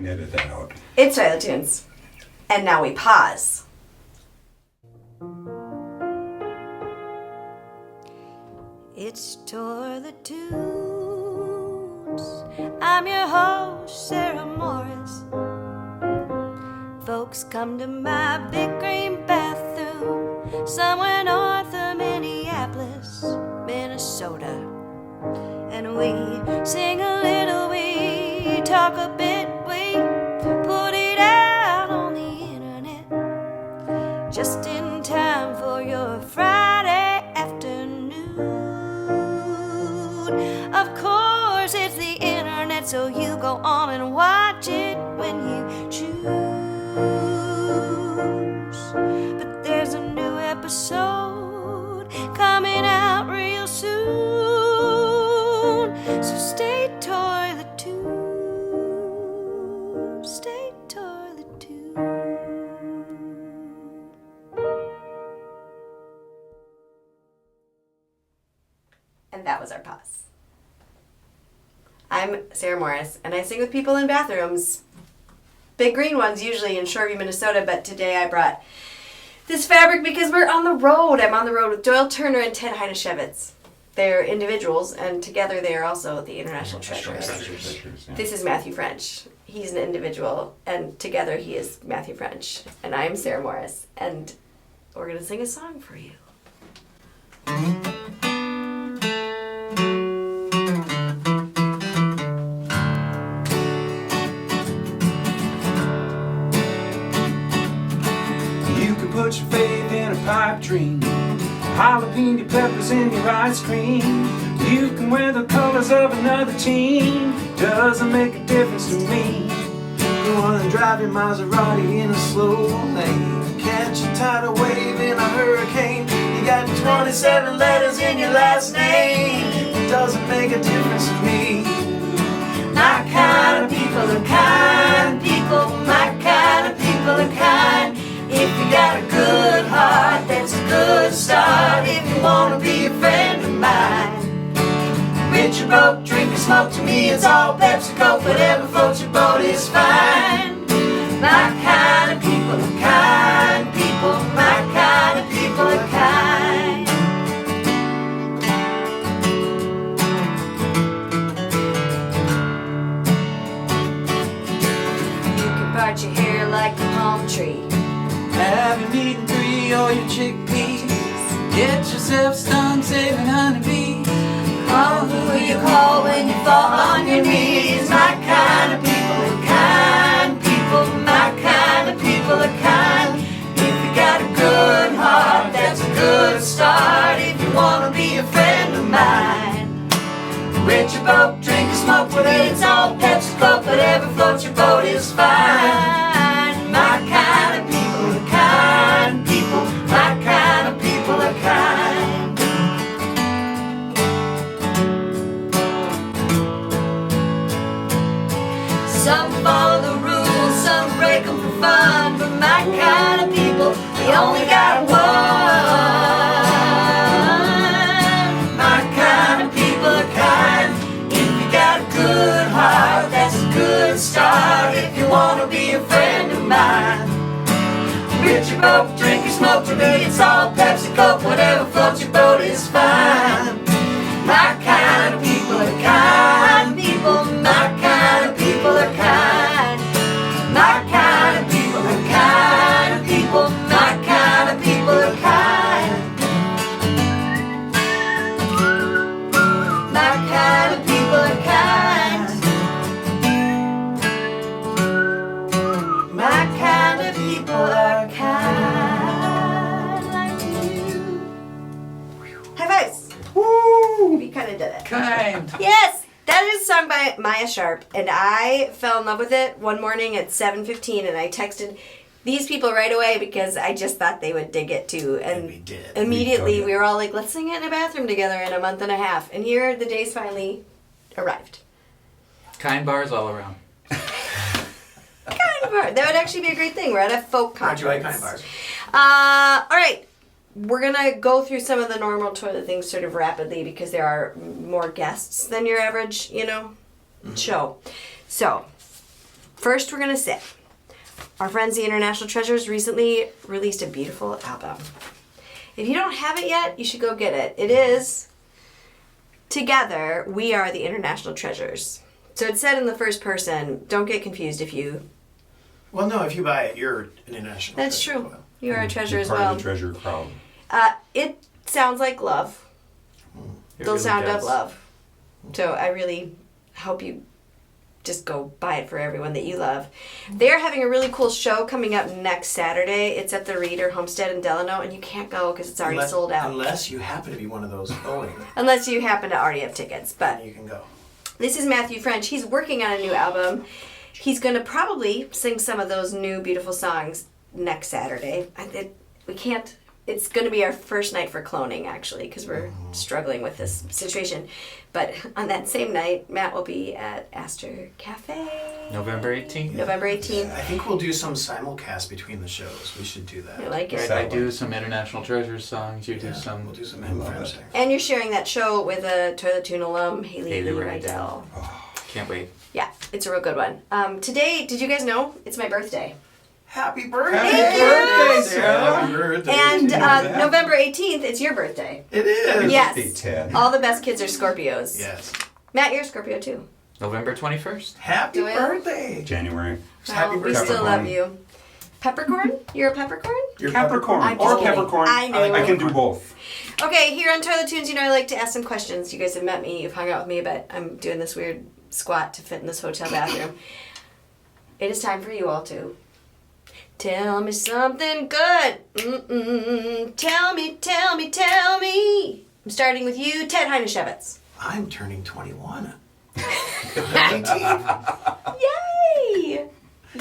can edit that out. It's Toilet Tunes. And now we pause. It's Toilet Tunes. I'm your host, Sarah Morris. Folks come to my big green bathroom somewhere north of Minneapolis, Minnesota. And we sing a little, we talk a bit, we put it out on the internet just in time for your Friday afternoon. Of course it's the internet, so you go on and watch it when you choose. But there's a new episode coming out real soon, so stay toilet tuned, stay toilet tuned. And that was our pause. I'm Sarah Morris, and I sing with people in bathrooms. Big green ones usually in Shoreview, Minnesota, but today I brought this fabric because we're on the road. I'm on the road with Doyle Turner and Hajnasiewicz. They're individuals, and together they are also the International Treasures. Yeah. This is Matthew French. He's an individual, and together he is Matthew French. And I'm Sarah Morris, and we're going to sing a song for you. Put your faith in a pipe dream, jalapeno peppers in your ice cream. You can wear the colors of another team, doesn't make a difference to me. Go on and drive your Maserati in a slow lane, catch a tidal wave in a hurricane. You got 27 letters in your last name, it doesn't make a difference to me. My kind of people are kind people, my kind of people are kind. If you got a good heart, that's a good start. If you want to be a friend of mine, rich or broke, drink or smoke, to me it's all Pepsi, Coke. Whatever floats your boat is fine. My kind of people are kind people. My kind of people are kind. You can part your hair like a palm tree, have your meat and 3 or your chickpeas. Get yourself stung, saving honeybees. Call who you call when you fall on your knees. My kind of people are kind people. My kind of people are kind. If you got a good heart, that's a good start. If you want to be a friend of mine, rich or broke, drink or smoke, whether it's all Pepsi, Coke, whatever floats your boat is fine. My kind of people are kind people. My kind of people are kind. Some follow the rules, some break them for fun, but my kind of people, we only got one. My kind of people are kind. If you got a good heart, that's a good start. If you want to be a friend of mine, rich or broke, drink or smoke, to me it's all Pepsi, Coke, whatever floats your boat is fine. My kind of people are kind people. My kind of people are kind. My kind of people are kind people. My kind of people are kind. My kind of people are kind. My kind of people are kind like you. High fives! Woo! We kind of did it. Kind. Yes! That is a song by Maia Sharp, and I fell in love with it one morning at 7:15, and I texted these people right away because I just thought they would dig it too. And we did. immediately we were all like, let's sing it in a bathroom together in a month and a half. And here the days finally arrived. Kind bars all around. Kind bar. That would actually be a great thing. We're at a folk conference. How'd you like kind bars? All right. We're going to go through some of the normal toilet things sort of rapidly because there are more guests than your average, show. So, First, we're going to sit. Our friends, the International Treasures, recently released a beautiful album. If you don't have it yet, you should go get it. It is, together, we are the International Treasures. So it's said in the first person. Don't get confused if you... Well, no, if you buy it, you're an international That's treasure. true. You are a treasure You're as part well. of the treasure crowd. It sounds like love. It The really sound of does. love. So I really hope you just go buy it for everyone that you love. They're having a really cool show coming up next Saturday. It's at the Reader Homestead in Delano, and you can't go because it's already sold out. Unless you happen to be one of those owing, Unless you happen to already have tickets. But then you can go. this is Matthew French. He's working on a new album. He's going to probably sing some of those new beautiful songs next Saturday. We can't... It's going to be our first night for cloning, actually, because we're struggling with this situation. But on that same night, Matt will be at Astor Cafe. November 18th. November 18th. I think we'll do some simulcast between the shows. We should do that. I like it. Right, I do some International Treasures songs. You do Yeah, some. We'll do some I love French it. things. And you're sharing that show with a Toilet Tune alum, Haley Haley Rydell. Can't wait. Yeah, it's a real good one. Today, did you guys know it's my birthday? Happy birthday! Thank you. birthday, Sarah! Happy birthday! And to you. November 18th, it's your birthday. It is! Yes. Hey, Ted. All the best kids are Scorpios. Yes. Matt, you're a Scorpio too. November 21st. Happy Doyle? birthday! January. Happy We birthday. still love you. Peppercorn? You're a peppercorn? You're Capricorn I'm or just kidding. Peppercorn. I know. I can do both. Okay, here on Toilet Tunes, I like to ask some questions. You guys have met me, you've hung out with me, but I'm doing this weird squat to fit in this hotel bathroom. It is time for you all to tell me something good. Tell me, tell me, tell me. I'm starting with you, Ted Hajnasiewicz. I'm turning 21. 19. Yay!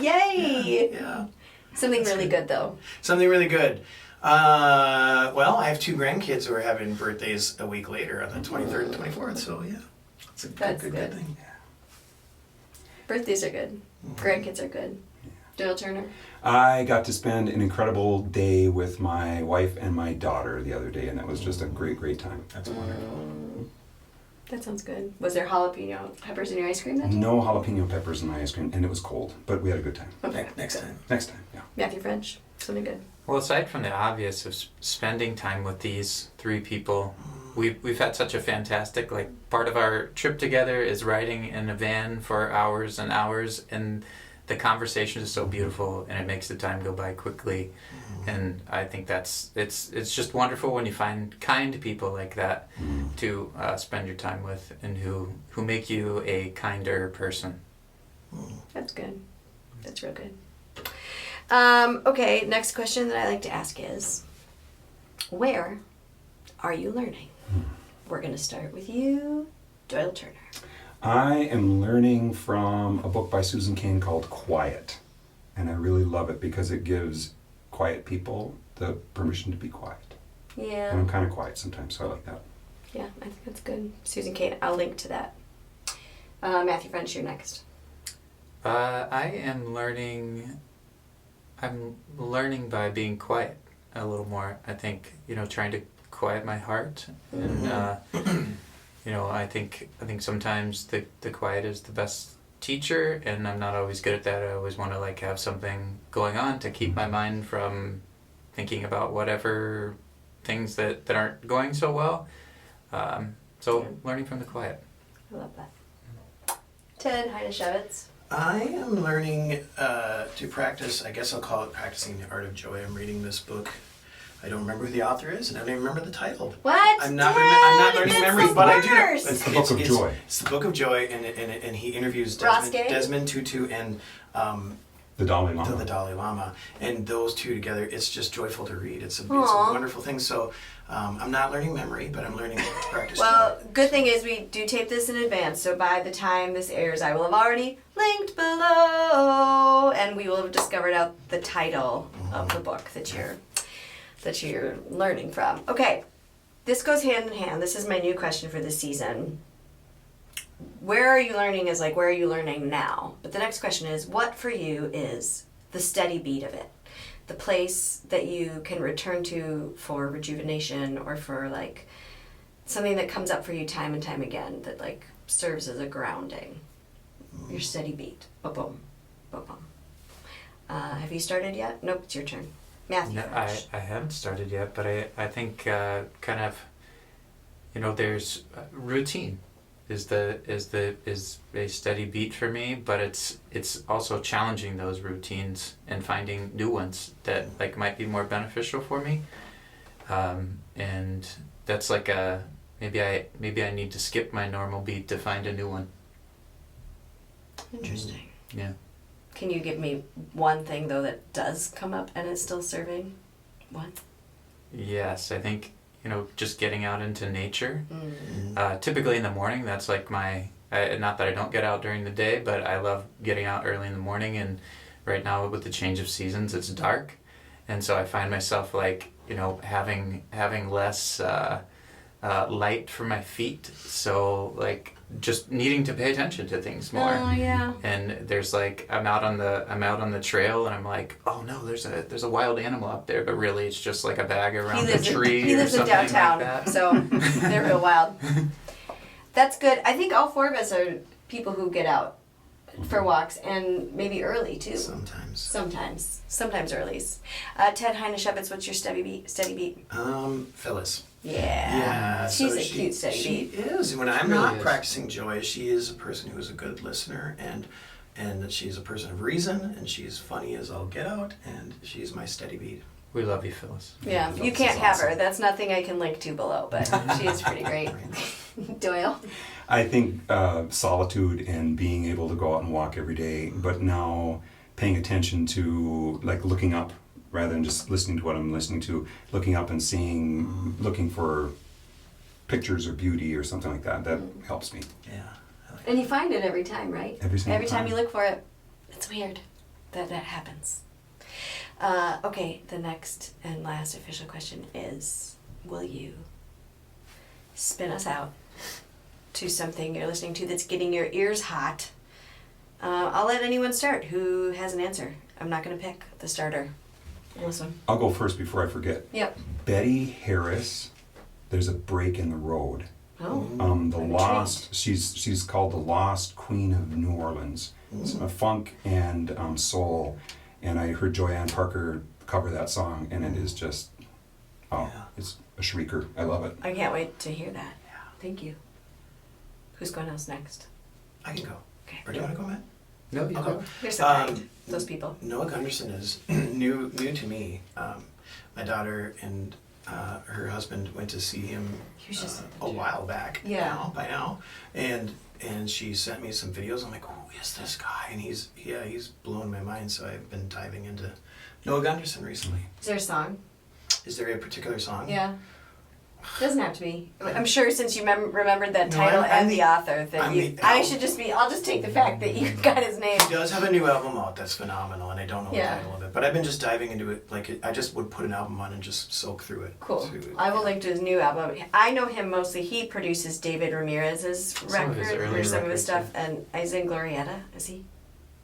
Yay! Yeah. Something really good, though. Something really good. Well, I have two grandkids who are having birthdays a week later on the 23rd and 24th, so yeah. It's a That's good good. thing. Birthdays are good. Grandkids are good. Doyle Turner. I got to spend an incredible day with my wife and my daughter the other day, and that was just a great, great time. That's wonderful. That sounds good. Was there jalapeno peppers in your ice cream that day? No jalapeno peppers in my ice cream, and it was cold, but we had a good time. Okay. Next time. Next time, yeah. Matthew French. Something good. Well, aside from the obvious of spending time with these three people, we've had such a fantastic, part of our trip together is riding in a van for hours and hours, and the conversation is so beautiful, and it makes the time go by quickly. And I think it's just wonderful when you find kind people like that to spend your time with, and who make you a kinder person. That's good. That's real good. Okay, next question that I like to ask is, where are you learning? We're going to start with you, Doyle Turner. I am learning from a book by Susan Cain called Quiet, and I really love it because it gives quiet people the permission to be quiet. Yeah. And I'm kind of quiet sometimes, so I like that. Yeah, I think that's good. Susan Cain, I'll link to that. Matthew French, you're next. I'm learning by being quiet a little more. I think, trying to quiet my heart, and I think sometimes the quiet is the best teacher, and I'm not always good at that. I always want to have something going on to keep my mind from thinking about whatever things that aren't going so well. So learning from the quiet. I love that. Ted Hajnasiewicz. I am learning to practice, I guess I'll call it practicing the art of joy. I'm reading this book. I don't remember who the author is, and I don't even remember the title. What? I'm not Ted, learning that's memory, the but I do. worst. It's the Book of Joy. It's the Book of Joy, and he interviews Roskay? Desmond Tutu and The Dalai Lama. the Dalai Lama, and those two together, it's just joyful to read. It's a Aw. wonderful thing. So I'm not learning memory, but I'm learning practice. Well, good thing is we do tape this in advance, so by the time this airs, I will have already linked below, and we will have discovered out the title of the book that you're learning from. Okay, this goes hand in hand. This is my new question for this season. Where are you learning is where are you learning now? But the next question is, what for you is the steady beat of it? The place that you can return to for rejuvenation, or for something that comes up for you time and time again that serves as a grounding. Your steady beat. Boom, boom, Have you started yet? Nope, it's your turn. Matthew No, first. I haven't started yet, but I think kind of, there's routine is a steady beat for me, but it's also challenging those routines and finding new ones that like might be more beneficial for me, and that's like maybe I need to skip my normal beat to find a new one. Interesting. Yeah. Can you give me one thing, though, that does come up and is still serving? One? Yes, I think, just getting out into nature. Mm. Typically in the morning, that's like not that I don't get out during the day, but I love getting out early in the morning, and right now with the change of seasons, it's dark. And so I find myself like, having less light for my feet. So like just needing to pay attention to things more. Oh, yeah. And there's like I'm out on the trail and I'm like, oh no, there's a wild animal up there, but really it's just like a bag around a tree He or lives in something downtown, like that. so they're real wild. That's good. I think all four of us are people who get out for walks, and maybe early too. Sometimes. Sometimes earlys. Ted Hajnasiewicz, what's your steady beat? Phyllis. Yeah. She's so a cute steady She beat. is. When I'm She really not is. practicing joy, she is a person who is a good listener, and she's a person of reason, and she's funny as all get out, and she's my steady beat. We love you, Phyllis. Yeah, Phyllis you can't is have awesome. her. That's nothing I can link to below, but she is pretty great. Doyle? I think solitude and being able to go out and walk every day, but now paying attention to like looking up rather than just listening to what I'm listening to, looking up and seeing, looking for pictures or beauty or something like that. That helps me. Yeah. I like And you find it every time, right? Every single time time. you look for it, it's weird that happens. Okay, the next and last official question is, will you spin us out to something you're listening to that's getting your ears hot? I'll let anyone start who has an answer. I'm not going to pick the starter. Listen. I'll go first before I forget. Yep. Betty Harris, There's a Break in the Road. Oh. The I'm Lost, she's called the Lost Queen of New Orleans. It's a funk and soul, and I heard Joanne Parker cover that song, and it is just, it's a shrieker. I love it. I can't wait to hear that. Thank you. Who's going else next? I can go. Okay. Or do you want to go, Matt? No, you I'll go. go. They're so kind, those people. Noah Gunderson is new to me. My daughter and her husband went to see him He was just a while back. Yeah. By now, and she sent me some videos. I'm like, who is this guy? And he's blown my mind. So I've been diving into Noah Gunderson recently. Is there a song? Is there a particular song? Yeah. Doesn't have to be. I'm sure since you remembered that No, title I'm and the- the author, that I'm you. the- I'll just take the fact that you got his name. He does have a new album out that's phenomenal, and I don't know Yeah. the title of it. But I've been just diving into it. I just would put an album on and just soak through it. Cool. I will link to his new album. I know him mostly. He produces David Ramirez's Some of his record, early or some of records, his stuff, and is in Glorietta. Is he?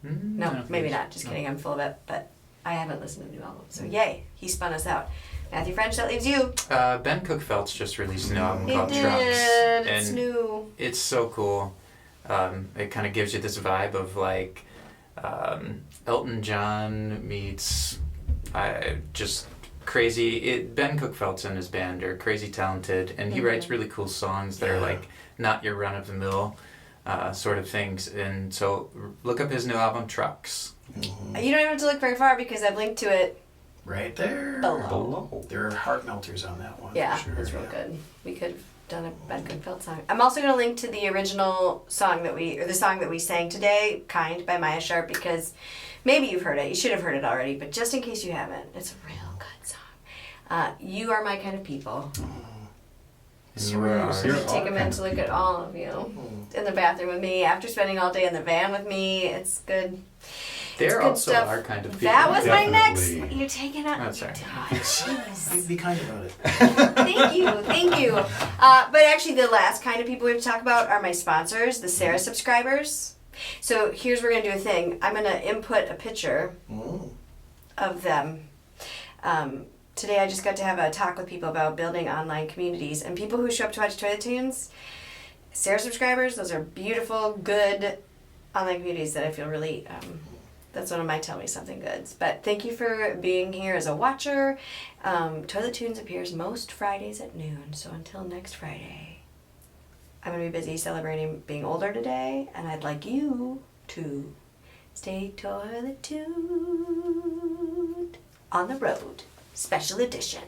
I No, don't maybe think not. Just so. kidding. I'm full of it. But I haven't listened to the new album. So yay, he spun us out. Matthew French, that leaves you. Ben Cookfeld's just released a new album It called did. Trucks, It's and new. it's so cool. It kind of gives you this vibe of like Elton John meets just crazy. Ben Cookfeld's in his band are crazy talented, and he writes really cool songs that are like not your run of the mill sort of things. And so look up his new album Trucks. You don't even have to look very far because I've linked to it Right there. below. There are heart melters on that one. Yeah, for sure. it's real good. We could have done a Ben Goodfeld song. I'm also going to link to the original song the song that we sang today, "Kind" by Maia Sharp, because maybe you've heard it. You should have heard it already, but just in case you haven't, it's a real good song. You are my kind of people. And you are ours. You're Take a our minute kind to of look at all of you in the bathroom with me after spending all day in the van with me. It's good. They're good also stuff. our kind of people. That was my next. Definitely. You're taking it. Oh, sorry. Jeez. Be kind about it. Thank you. But actually, the last kind of people we have to talk about are my sponsors, the Sarah subscribers. So here's where we're gonna do a thing. I'm gonna input a picture of them. Today I just got to have a talk with people about building online communities, and people who show up to watch Toilet Tunes, Sarah subscribers, those are beautiful, good online communities that I feel really That's one of my Tell Me Something Goods. But thank you for being here as a watcher. Toilet Tunes appears most Fridays at noon. So until next Friday, I'm going to be busy celebrating being older today. And I'd like you to stay toilet tuned on the road. Special edition.